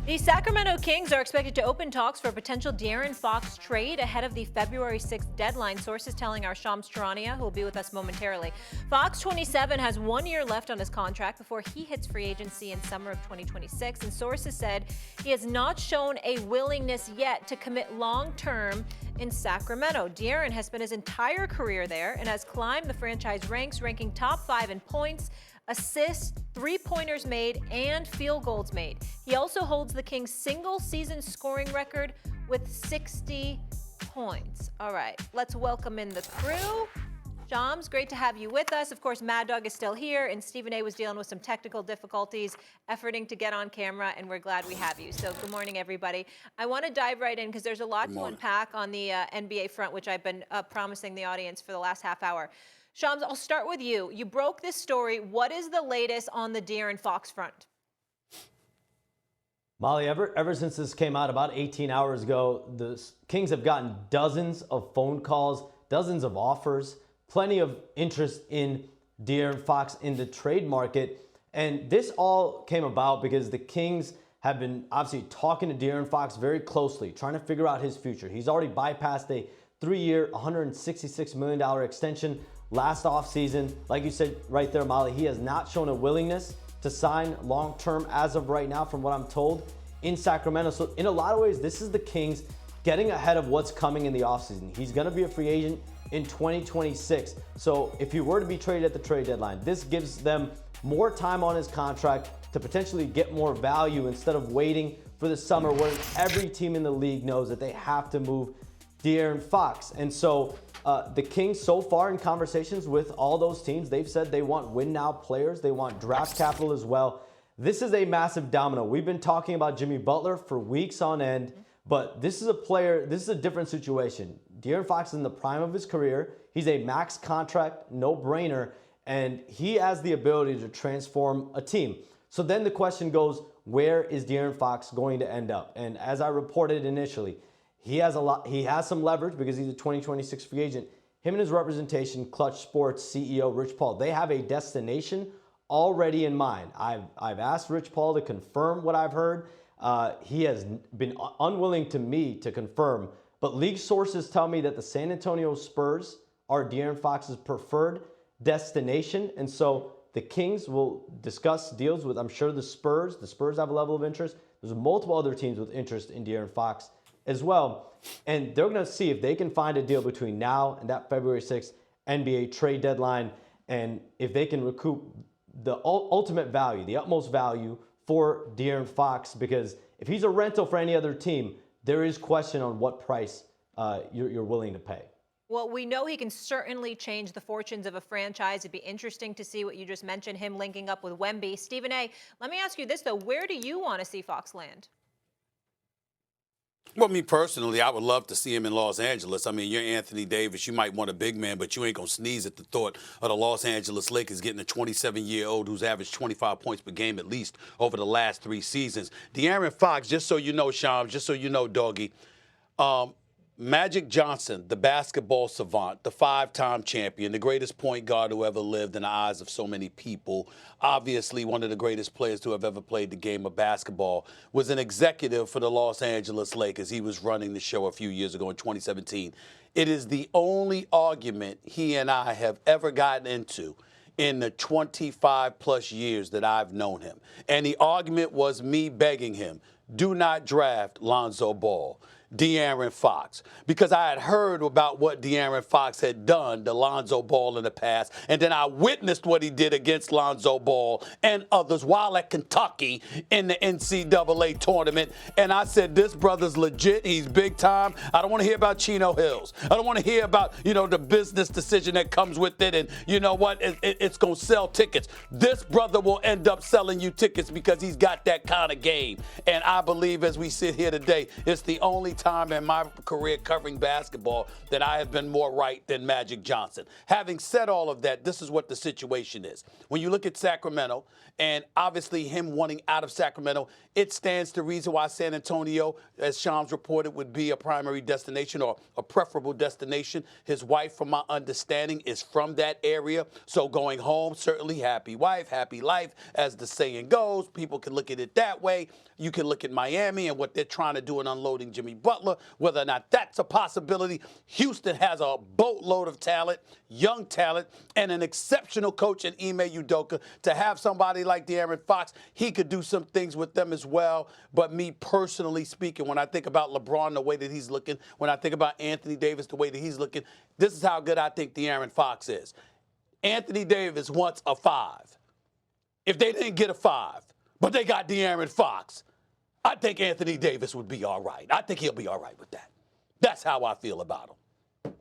The Sacramento Kings are expected to open talks for a potential De'Aaron Fox trade ahead of the February 6th deadline, sources telling our Shams Charania, who will be with us momentarily. Fox, 27, has 1 year left on his contract before he hits free agency in summer of 2026, and sources said he has not shown a willingness yet to commit long-term in Sacramento. De'Aaron has spent his entire career there and has climbed the franchise ranks, ranking top 5 in points, assists, three-pointers made, and field goals made. He also holds the Kings' single-season scoring record with 60 points. All right, let's welcome in the crew. Shams, great to have you with us. Of course, Mad Dog is still here, and Stephen A was dealing with some technical difficulties, efforting to get on camera, and we're glad we have you. So good morning, everybody. I want to dive right in because there's a lot to unpack on the NBA front, which I've been promising the audience for the last half hour. Shams, I'll start with you. You broke this story. What is the latest on the De'Aaron Fox front? Molly, ever since this came out about 18 hours ago, the Kings have gotten dozens of phone calls, dozens of offers, plenty of interest in De'Aaron Fox in the trade market. And this all came about because the Kings have been obviously talking to De'Aaron Fox very closely, trying to figure out his future. He's already bypassed a 3-year, $166 million extension last offseason. Like you said right there, Molly, he has not shown a willingness to sign long-term as of right now, from what I'm told, in Sacramento. So in a lot of ways, this is the Kings getting ahead of what's coming in the offseason. He's going to be a free agent in 2026. So if he were to be traded at the trade deadline, this gives them more time on his contract to potentially get more value instead of waiting for the summer where every team in the league knows that they have to move De'Aaron Fox. And so the Kings, so far in conversations with all those teams, they've said they want win-now players. They want draft capital as well. This is a massive domino. We've been talking about Jimmy Butler for weeks on end, but this is a player, this is a different situation. De'Aaron Fox is in the prime of his career. He's a max contract, no-brainer, and he has the ability to transform a team. So then the question goes, where is De'Aaron Fox going to end up? And as I reported initially, he has some leverage because he's a 2026 free agent. Him and his representation, Clutch Sports CEO Rich Paul, they have a destination already in mind. I've asked Rich Paul to confirm what I've heard. He has been unwilling to me to confirm, but league sources tell me that the San Antonio Spurs are De'Aaron Fox's preferred destination. And so the Kings will discuss deals with, I'm sure, the Spurs. The Spurs have a level of interest. There's multiple other teams with interest in De'Aaron Fox as well. And they're going to see if they can find a deal between now and that February 6th NBA trade deadline, and if they can recoup the ultimate value, the utmost value for De'Aaron Fox, because if he's a rental for any other team, there is question on what price you're willing to pay. Well, we know he can certainly change the fortunes of a franchise. It'd be interesting to see what you just mentioned, him linking up with Wemby. Stephen A., let me ask you this, though. Where do you want to see Fox land? Well, me personally, I would love to see him in Los Angeles. I mean, you're Anthony Davis. You might want a big man, but you ain't going to sneeze at the thought of the Los Angeles Lakers getting a 27-year-old who's averaged 25 points per game at least over the last 3 seasons. De'Aaron Fox, just so you know, Shams, just so you know, Doggy, Magic Johnson, the basketball savant, the 5-time champion, the greatest point guard who ever lived in the eyes of so many people, obviously one of the greatest players to have ever played the game of basketball, was an executive for the Los Angeles Lakers. He was running the show a few years ago in 2017. It is the only argument he and I have ever gotten into in the 25-plus years that I've known him. And the argument was me begging him, do not draft Lonzo Ball, De'Aaron Fox, because I had heard about what De'Aaron Fox had done to Lonzo Ball in the past, and then I witnessed what he did against Lonzo Ball and others while at Kentucky in the NCAA tournament, and I said, this brother's legit, he's big time. I don't want to hear about Chino Hills. I don't want to hear about, the business decision that comes with it, and you know what, it's going to sell tickets. This brother will end up selling you tickets because he's got that kind of game, and I believe as we sit here today, it's the only time in my career covering basketball that I have been more right than Magic Johnson. Having said all of that, this is what the situation is. When you look at Sacramento, and obviously him wanting out of Sacramento, it stands to reason why San Antonio, as Shams reported, would be a primary destination or a preferable destination. His wife, from my understanding, is from that area. So going home, certainly happy wife, happy life, as the saying goes. People can look at it that way. You can look at Miami and what they're trying to do in unloading Jimmy Butler, whether or not that's a possibility. Houston has a boatload of talent, young talent, and an exceptional coach in Ime Udoka. To have somebody like De'Aaron Fox, he could do some things with them as well. But me personally speaking, when I think about LeBron, the way that he's looking, when I think about Anthony Davis, the way that he's looking, this is how good I think De'Aaron Fox is. Anthony Davis wants a 5. If they didn't get a 5, but they got De'Aaron Fox, I think Anthony Davis would be all right. I think he'll be all right with that. That's how I feel about him.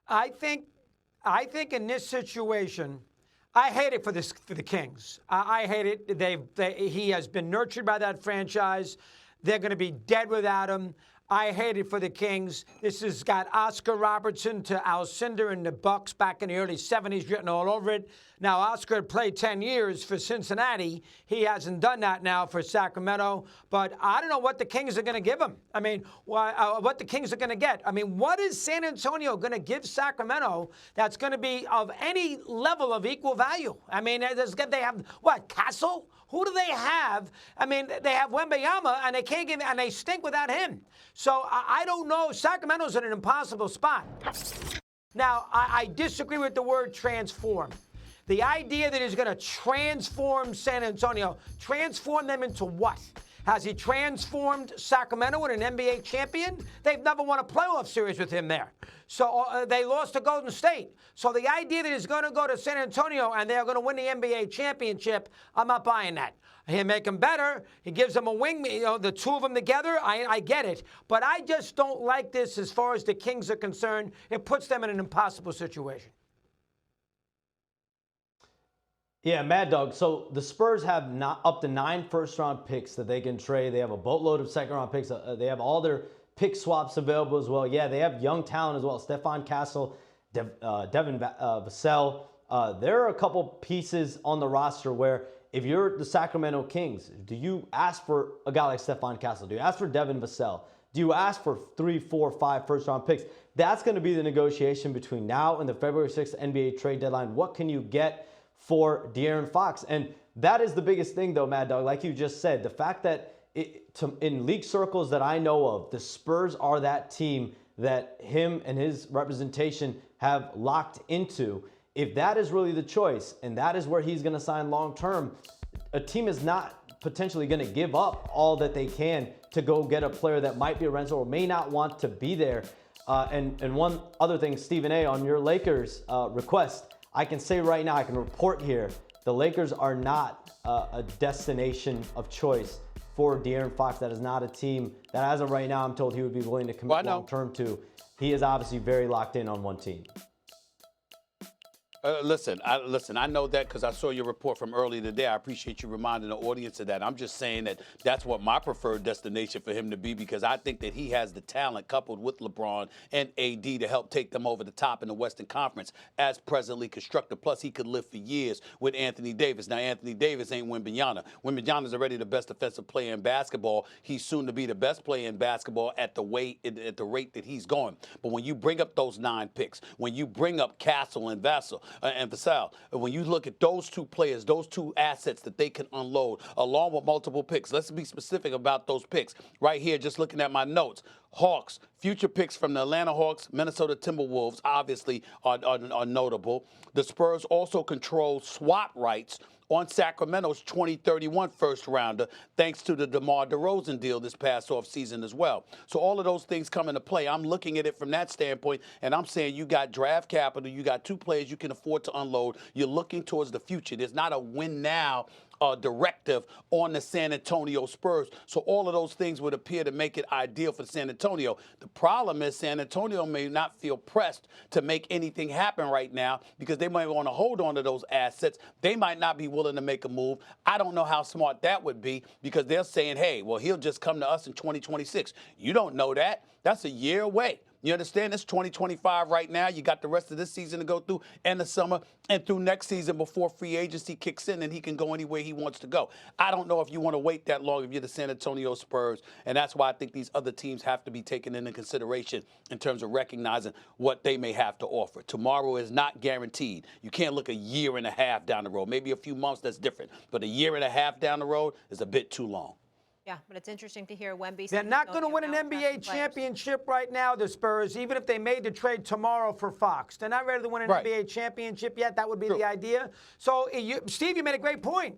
I think in this situation, I hate it for the Kings. I hate it. He has been nurtured by that franchise. They're going to be dead without him. I hate it for the Kings. This has got Oscar Robertson to Alcindor and the Bucks back in the early 70s written all over it. Now, Oscar had played 10 years for Cincinnati. He hasn't done that now for Sacramento. But I don't know what the Kings are going to give him. I mean, what the Kings are going to get. I mean, what is San Antonio going to give Sacramento that's going to be of any level of equal value? I mean, they have, what, Castle? Who do they have? I mean, they have Wembanyama, and they can't give, and they stink without him. So I don't know. Sacramento's in an impossible spot. Now, I disagree with the word transform. The idea that he's going to transform San Antonio, transform them into what? Has he transformed Sacramento into an NBA champion? They've never won a playoff series with him there. So they lost to Golden State. So the idea that he's going to go to San Antonio and they're going to win the NBA championship, I'm not buying that. He'll make them better. He gives them a wing, the two of them together. I get it. But I just don't like this as far as the Kings are concerned. It puts them in an impossible situation. Yeah, Mad Dog. So the Spurs have up to 9 first-round picks that they can trade. They have a boatload of second-round picks. They have all their pick swaps available as well. Yeah, they have young talent as well. Stephon Castle, Devin Vassell. There are a couple pieces on the roster where if you're the Sacramento Kings, do you ask for a guy like Stephon Castle? Do you ask for Devin Vassell? Do you ask for 3, 4, 5 first-round picks? That's going to be the negotiation between now and the February 6th NBA trade deadline. What can you get for De'Aaron Fox? And that is the biggest thing, though, Mad Dog, like you just said. The fact that in league circles that I know of, the Spurs are that team that him and his representation have locked into. If that is really the choice and that is where he's going to sign long-term, a team is not potentially going to give up all that they can to go get a player that might be a rental or may not want to be there. And one other thing, Stephen A., on your Lakers request, I can say right now, I can report here, the Lakers are not a destination of choice for De'Aaron Fox. That is not a team that, as of right now, I'm told he would be willing to commit long-term to. He is obviously very locked in on one team. Listen, I know that because I saw your report from earlier today. I appreciate you reminding the audience of that. I'm just saying that that's what my preferred destination for him to be, because I think that he has the talent coupled with LeBron and AD to help take them over the top in the Western Conference as presently constructed. Plus, he could live for years with Anthony Davis. Now, Anthony Davis ain't Wembanyama. Wembanyama is already the best defensive player in basketball. He's soon to be the best player in basketball at the rate that he's going. But when you bring up those 9 picks, when you bring up Castle and Vassell, and Vassell, when you look at those 2 players, those 2 assets that they can unload, along with multiple picks. Let's be specific about those picks. Right here, just looking at my notes. Hawks, future picks from the Atlanta Hawks, Minnesota Timberwolves, obviously, are notable. The Spurs also control swap rights on Sacramento's 2031 first-rounder, thanks to the DeMar DeRozan deal this past offseason as well. So all of those things come into play. I'm looking at it from that standpoint, and I'm saying you got draft capital, you got 2 players you can afford to unload. You're looking towards the future. There's not a win-now directive on the San Antonio Spurs. So all of those things would appear to make it ideal for San Antonio. The problem is San Antonio may not feel pressed to make anything happen right now because they might want to hold on to those assets. They might not be willing to make a move. I don't know how smart that would be because they're saying, hey, well, he'll just come to us in 2026. You don't know that. That's a year away. You understand? It's 2025 right now. You got the rest of this season to go through and the summer and through next season before free agency kicks in and he can go anywhere he wants to go. I don't know if you want to wait that long if you're the San Antonio Spurs, and that's why I think these other teams have to be taken into consideration in terms of recognizing what they may have to offer. Tomorrow is not guaranteed. You can't look a year and a half down the road. Maybe a few months, that's different. But a year and a half down the road is a bit too long. Yeah, but it's interesting to hear Wemby. They're not going to win an NBA championship right now, the Spurs, even if they made the trade tomorrow for Fox. They're not ready to win an NBA championship yet. That would be the idea. So, Steve, you made a great point.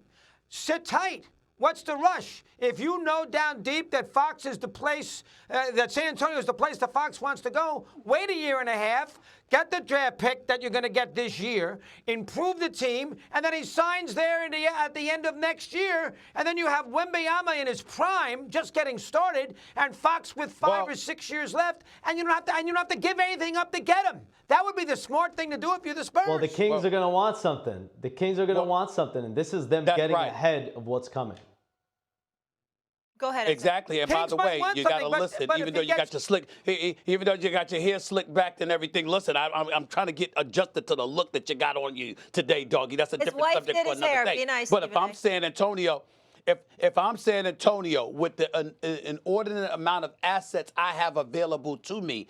Sit tight. What's the rush? If you know down deep that Fox is the place, that San Antonio is the place that Fox wants to go, wait a year and a half, get the draft pick that you're going to get this year, improve the team, and then he signs there at the end of next year, and then you have Wembanyama in his prime, just getting started, and Fox with 5 or 6 years left, and you don't have to give anything up to get him. That would be the smart thing to do if you're the Spurs. Well, the Kings are going to want something. The Kings are going to want something, and this is them getting ahead of what's coming. Go ahead. Exactly. And by the way, you got to listen. Even though you got your slick, even though you got your hair slicked back and everything. Listen, I'm trying to get adjusted to the look that you got on you today, doggy. That's a different subject for another day. But if I'm San Antonio, if I'm San Antonio with the inordinate amount of assets I have available to me,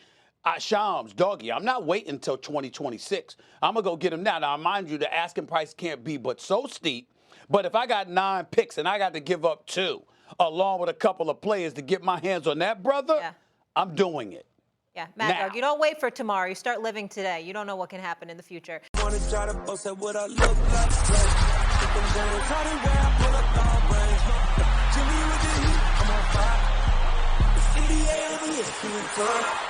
Shams, doggy, I'm not waiting until 2026. I'm gonna go get him now. Now, mind you, the asking price can't be but so steep. But if I got 9 picks and I got to give up 2. Along with a couple of players to get my hands on that brother, I'm doing it. Yeah, Mad Dog, you don't wait for tomorrow. You start living today. You don't know what can happen in the future. I'm on fire.